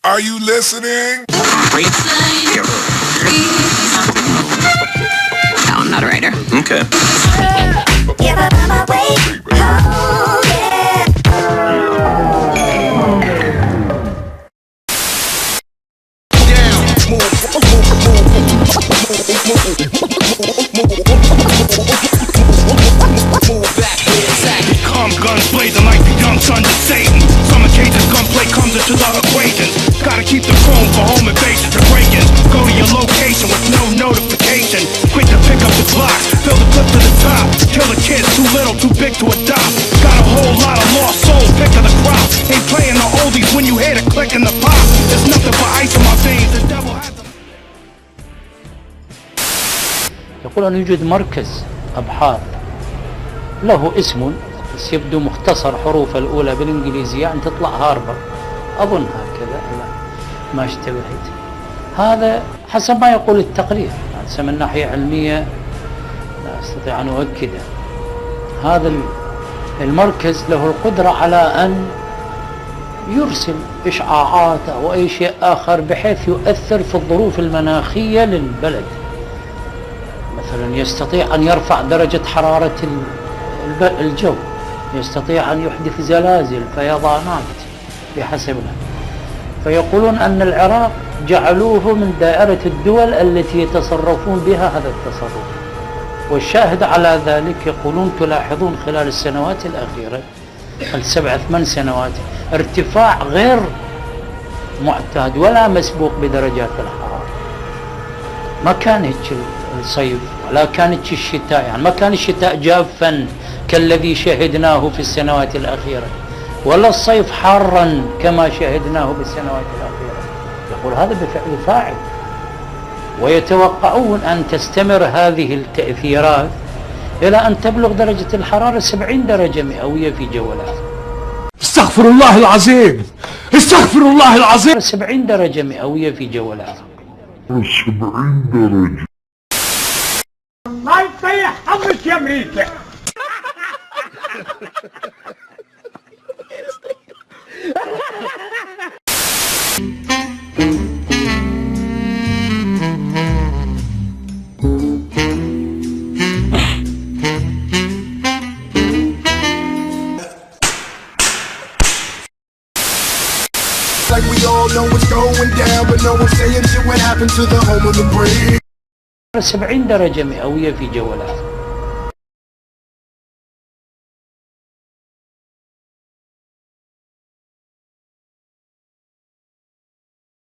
Are you listening? No, I'm not a writer. Okay. Calm guns blazing like the young sons of Satan. Summer cases, gunplay comes into the equations. Gotta keep the chrome for home invasions and break-ins. Go to your location with no notification. Quick to pick up the Glock, fill the clip to the top. Kill the kids, too little, too big to adopt. Got a whole lot of lost souls, pick of the crop. Ain't playing the oldies when you hear the click and the pop. There's nothing but ice in my veins, the devil has to... يقول أن يوجد مركز أبحاث له اسم بس يبدو مختصر حروفه الأولى بالإنجليزية أن تطلع هارفارد أظن هكذا ما اشتبهت. هذا حسب ما يقول التقرير هذا من ناحية علمية لا أستطيع أن أؤكده. هذا المركز له القدرة على أن يرسل إشعاعات أو أي شيء آخر بحيث يؤثر في الظروف المناخية للبلد. مثلا يستطيع أن يرفع درجة حرارة الجو، يستطيع أن يحدث زلازل فيضانات بحسبنا. فيقولون أن العراق جعلوه من دائرة الدول التي يتصرفون بها هذا التصرف. والشاهد على ذلك يقولون تلاحظون خلال السنوات الأخيرة 7-8 سنوات ارتفاع غير معتاد ولا مسبوق بدرجات الحرارة. ما كان هيك الصيف ولا كانت الشتاء، يعني ما كان الشتاء جافا كالذي شهدناه في السنوات الأخيرة ولا الصيف حارا كما شهدناه بالسنوات الأخيرة. يقول هذا بفعل فاعل، ويتوقعون أن تستمر هذه التأثيرات إلى أن تبلغ درجة الحرارة 70 درجة مئوية في جو العراق. استغفر الله العظيم، استغفر الله العظيم. 70 درجة مئوية في جو العراق. 70 درجة. الله يحفظك يا أمريكا. Like we all know what's going down, but no one's saying shit. What happened to the home of the brave? 70 درجة مئوية في جو العراق.